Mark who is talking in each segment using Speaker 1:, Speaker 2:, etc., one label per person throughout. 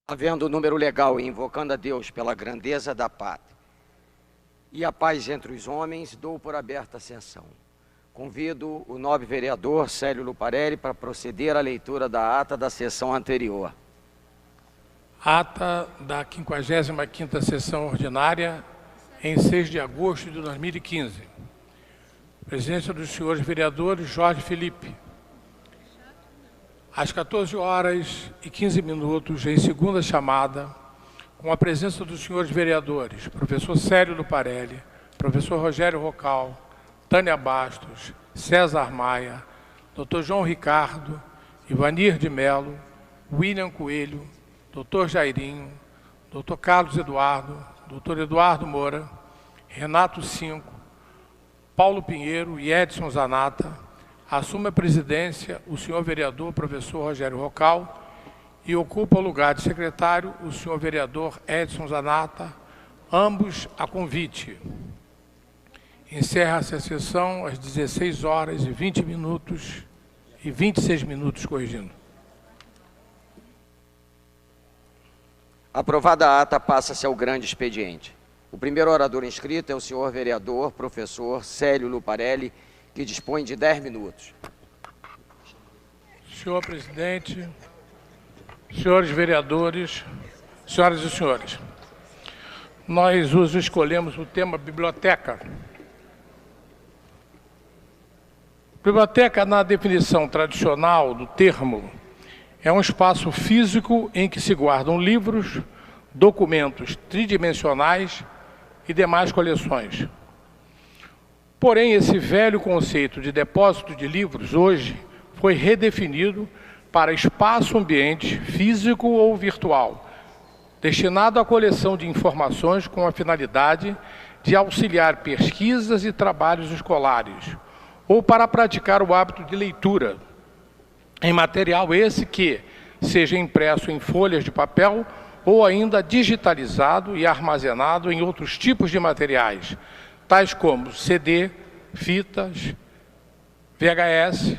Speaker 1: Havendo o número legal e invocando a Deus pela grandeza da pátria e a paz entre os homens, dou por aberta a sessão. Convido o nobre vereador Célio Luparelli para proceder à leitura da ata da sessão anterior.
Speaker 2: Ata da 55ª sessão ordinária, em 6 de agosto de 2015. Presença dos senhores vereadores Jorge Felipe. Às 14h15, em segunda chamada, com a presença dos senhores vereadores, professor Célio Luparelli, professor Rogério Rocal, Tânia Bastos, César Maia, Dr. João Ricardo, Ivanir de Melo, William Coelho, Dr. Jairinho, Dr. Carlos Eduardo, Dr. Eduardo Moura, Renato Cinco, Paulo Pinheiro e Edson Zanata, assume a presidência o senhor vereador professor Rogério Rocal e ocupa o lugar de secretário o senhor vereador Edson Zanata, ambos a convite. Encerra-se a sessão às 16h20 e 26 minutos, corrigindo.
Speaker 1: Aprovada a ata, passa-se ao grande expediente. O primeiro orador inscrito é o senhor vereador professor Célio Luparelli, que dispõe de 10 minutos.
Speaker 2: Senhor presidente, senhores vereadores, senhoras e senhores, nós hoje escolhemos o tema biblioteca. Biblioteca, na definição tradicional do termo, é um espaço físico em que se guardam livros, documentos tridimensionais e demais coleções. Porém, esse velho conceito de depósito de livros, hoje, foi redefinido para espaço ambiente físico ou virtual, destinado à coleção de informações com a finalidade de auxiliar pesquisas e trabalhos escolares, ou para praticar o hábito de leitura, em material esse que seja impresso em folhas de papel ou ainda digitalizado e armazenado em outros tipos de materiais, tais como CD, fitas, VHS,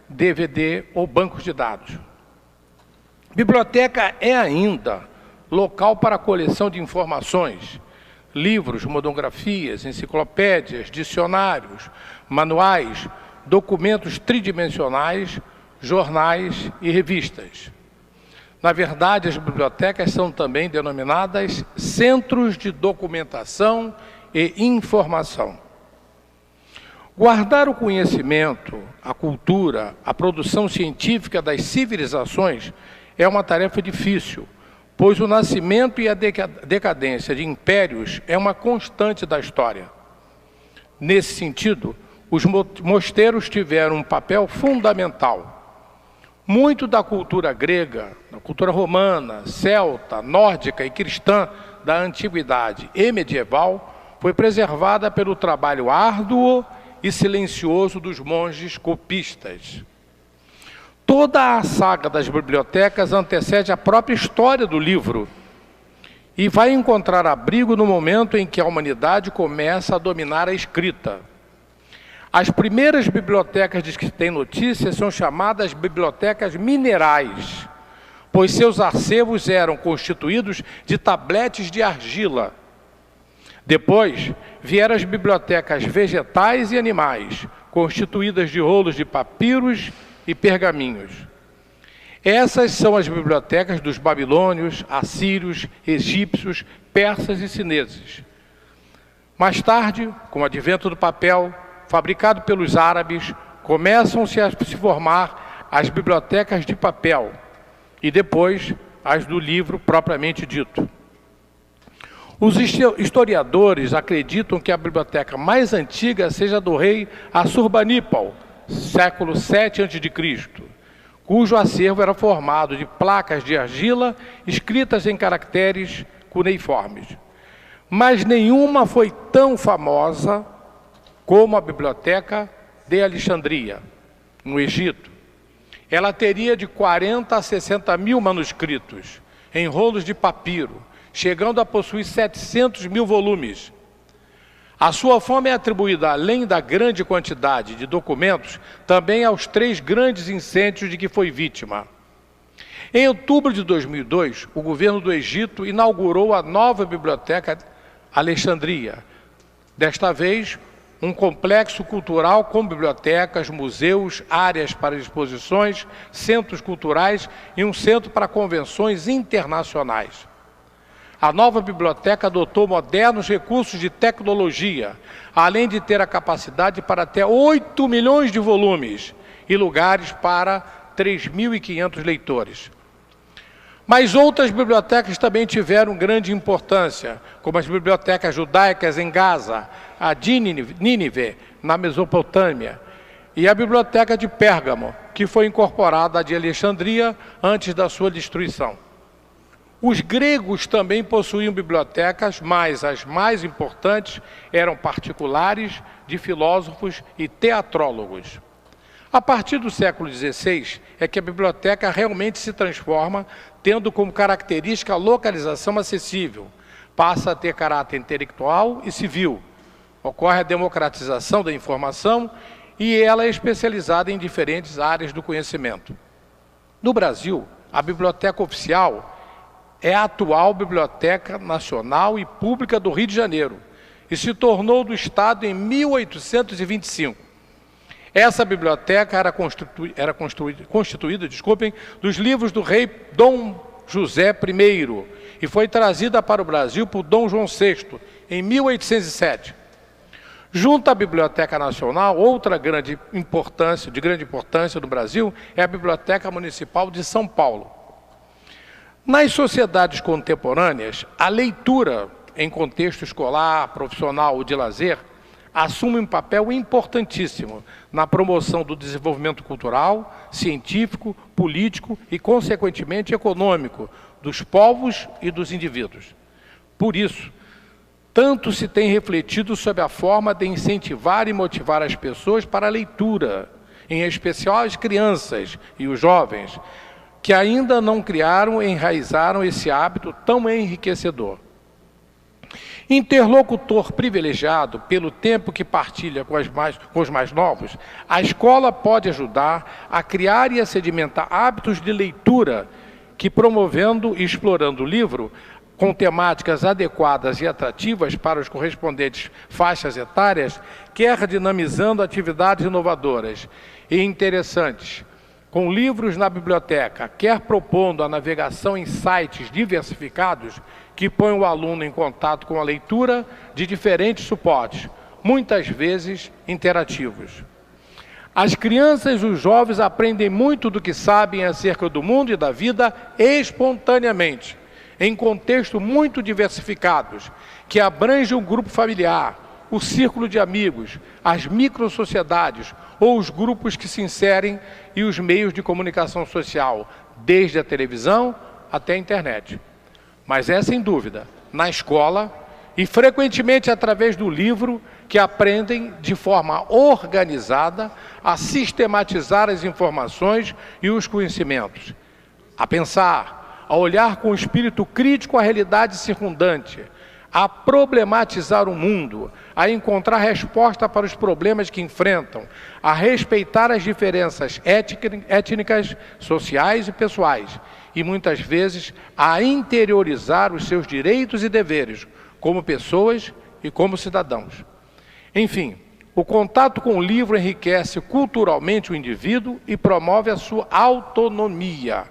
Speaker 2: DVD ou bancos de dados. Biblioteca é ainda local para a coleção de informações, livros, monografias, enciclopédias, dicionários, manuais, documentos tridimensionais, jornais e revistas. Na verdade, as bibliotecas são também denominadas centros de documentação e informação. Guardar o conhecimento, a cultura, a produção científica das civilizações é uma tarefa difícil, pois o nascimento e a decadência de impérios é uma constante da história. Nesse sentido, os mosteiros tiveram um papel fundamental. Muito da cultura grega, da cultura romana, celta, nórdica e cristã da antiguidade e medieval foi preservada pelo trabalho árduo e silencioso dos monges copistas. Toda a saga das bibliotecas antecede a própria história do livro e vai encontrar abrigo no momento em que a humanidade começa a dominar a escrita. As primeiras bibliotecas de que se tem notícia são chamadas bibliotecas minerais, pois seus acervos eram constituídos de tabletes de argila. Depois, vieram as bibliotecas vegetais e animais, constituídas de rolos de papiros e pergaminhos. Essas são as bibliotecas dos babilônios, assírios, egípcios, persas e chineses. Mais tarde, com o advento do papel, fabricado pelos árabes, começam-se a se formar as bibliotecas de papel e depois as do livro propriamente dito. Os historiadores acreditam que a biblioteca mais antiga seja do rei Assurbanipal, século VII a.C., cujo acervo era formado de placas de argila escritas em caracteres cuneiformes. Mas nenhuma foi tão famosa como a Biblioteca de Alexandria, no Egito. Ela teria de 40 a 60 mil manuscritos, em rolos de papiro, chegando a possuir 700 mil volumes. A sua fama é atribuída, além da grande quantidade de documentos, também aos 3 grandes incêndios de que foi vítima. Em outubro de 2002, o governo do Egito inaugurou a nova Biblioteca Alexandria. Desta vez, um complexo cultural com bibliotecas, museus, áreas para exposições, centros culturais e um centro para convenções internacionais. A nova biblioteca adotou modernos recursos de tecnologia, além de ter a capacidade para até 8 milhões de volumes e lugares para 3.500 leitores. Mas outras bibliotecas também tiveram grande importância, como as bibliotecas judaicas em Gaza, a de Nínive, na Mesopotâmia, e a biblioteca de Pérgamo, que foi incorporada à de Alexandria antes da sua destruição. Os gregos também possuíam bibliotecas, mas as mais importantes eram particulares de filósofos e teatrólogos. A partir do século XVI é que a biblioteca realmente se transforma, tendo como característica a localização acessível, passa a ter caráter intelectual e civil, ocorre a democratização da informação e ela é especializada em diferentes áreas do conhecimento. No Brasil, a biblioteca oficial é a atual Biblioteca Nacional e Pública do Rio de Janeiro e se tornou do Estado em 1825. Essa biblioteca era constituída, dos livros do rei Dom José I e foi trazida para o Brasil por Dom João VI em 1807. Junto à Biblioteca Nacional, outra de grande importância no Brasil é a Biblioteca Municipal de São Paulo. Nas sociedades contemporâneas, a leitura em contexto escolar, profissional ou de lazer assume um papel importantíssimo na promoção do desenvolvimento cultural, científico, político e, consequentemente, econômico dos povos e dos indivíduos. Por isso, tanto se tem refletido sobre a forma de incentivar e motivar as pessoas para a leitura, em especial as crianças e os jovens, que ainda não criaram e enraizaram esse hábito tão enriquecedor. Interlocutor privilegiado pelo tempo que partilha com os mais novos, a escola pode ajudar a criar e a sedimentar hábitos de leitura que, promovendo e explorando o livro, com temáticas adequadas e atrativas para os correspondentes faixas etárias, quer dinamizando atividades inovadoras e interessantes, com livros na biblioteca, quer propondo a navegação em sites diversificados que põem o aluno em contato com a leitura de diferentes suportes, muitas vezes interativos. As crianças e os jovens aprendem muito do que sabem acerca do mundo e da vida espontaneamente, em contextos muito diversificados, que abrangem o grupo familiar, o círculo de amigos, as microsociedades ou os grupos que se inserem e os meios de comunicação social, desde a televisão até a internet. Mas é, sem dúvida, na escola e frequentemente através do livro que aprendem de forma organizada a sistematizar as informações e os conhecimentos, a pensar, a olhar com espírito crítico a realidade circundante, a problematizar o mundo, a encontrar resposta para os problemas que enfrentam, a respeitar as diferenças étnicas, sociais e pessoais, e muitas vezes a interiorizar os seus direitos e deveres, como pessoas e como cidadãos. Enfim, o contato com o livro enriquece culturalmente o indivíduo e promove a sua autonomia.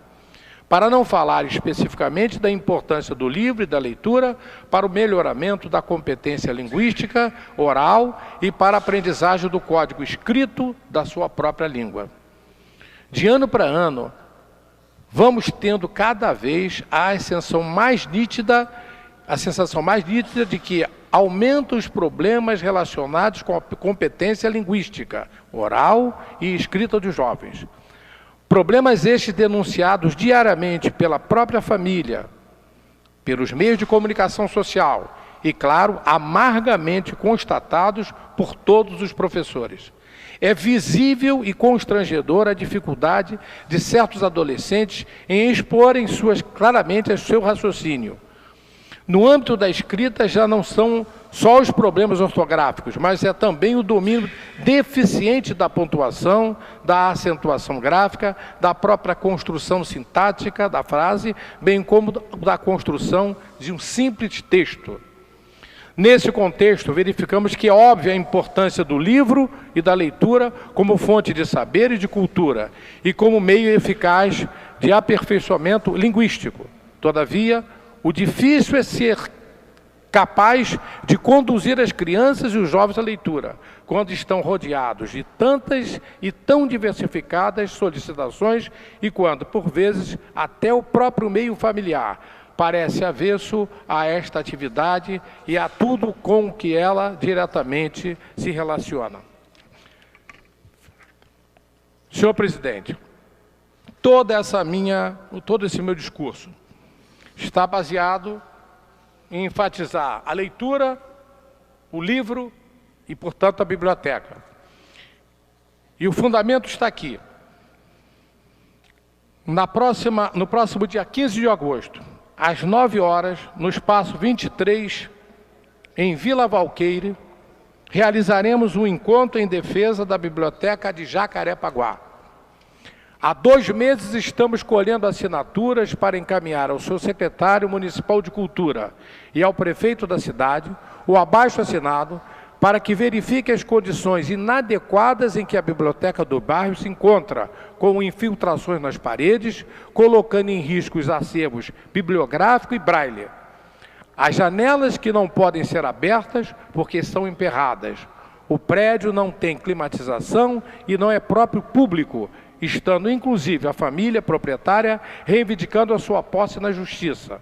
Speaker 2: Para não falar especificamente da importância do livro e da leitura para o melhoramento da competência linguística, oral e para a aprendizagem do código escrito da sua própria língua. De ano para ano, vamos tendo cada vez a sensação mais nítida de que aumentam os problemas relacionados com a competência linguística, oral e escrita dos jovens. Problemas estes denunciados diariamente pela própria família, pelos meios de comunicação social e, claro, amargamente constatados por todos os professores. É visível e constrangedora a dificuldade de certos adolescentes em exporem claramente o seu raciocínio. No âmbito da escrita já não são só os problemas ortográficos, mas é também o domínio deficiente da pontuação, da acentuação gráfica, da própria construção sintática da frase, bem como da construção de um simples texto. Nesse contexto, verificamos que é óbvia a importância do livro e da leitura como fonte de saber e de cultura, e como meio eficaz de aperfeiçoamento linguístico. Todavia, o difícil é ser capaz de conduzir as crianças e os jovens à leitura, quando estão rodeados de tantas e tão diversificadas solicitações e quando, por vezes, até o próprio meio familiar parece avesso a esta atividade e a tudo com que ela diretamente se relaciona. Senhor presidente, todo esse meu discurso está baseado em enfatizar a leitura, o livro e, portanto, a biblioteca. E o fundamento está aqui. No próximo dia 15 de agosto, às 9 horas, no espaço 23, em Vila Valqueire, realizaremos um encontro em defesa da Biblioteca de Jacarepaguá. Há 2 meses estamos colhendo assinaturas para encaminhar ao seu secretário municipal de Cultura e ao prefeito da cidade o abaixo-assinado para que verifique as condições inadequadas em que a biblioteca do bairro se encontra, com infiltrações nas paredes, colocando em risco os acervos bibliográfico e braille. As janelas que não podem ser abertas porque estão emperradas. O prédio não tem climatização e não é próprio público, estando inclusive a família proprietária reivindicando a sua posse na justiça.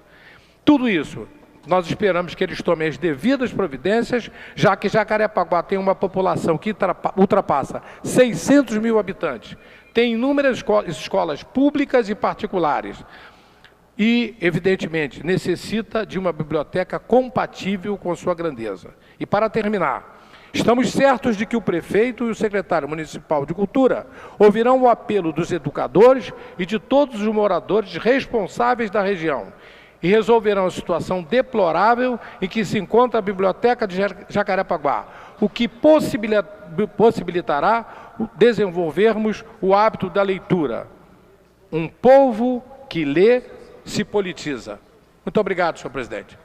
Speaker 2: Tudo isso, nós esperamos que eles tomem as devidas providências, já que Jacarepaguá tem uma população que ultrapassa 600 mil habitantes, tem inúmeras escolas públicas e particulares e, evidentemente, necessita de uma biblioteca compatível com sua grandeza. E, para terminar, estamos certos de que o prefeito e o secretário municipal de Cultura ouvirão o apelo dos educadores e de todos os moradores responsáveis da região e resolverão a situação deplorável em que se encontra a Biblioteca de Jacarepaguá, o que possibilitará desenvolvermos o hábito da leitura. Um povo que lê se politiza. Muito obrigado, senhor presidente.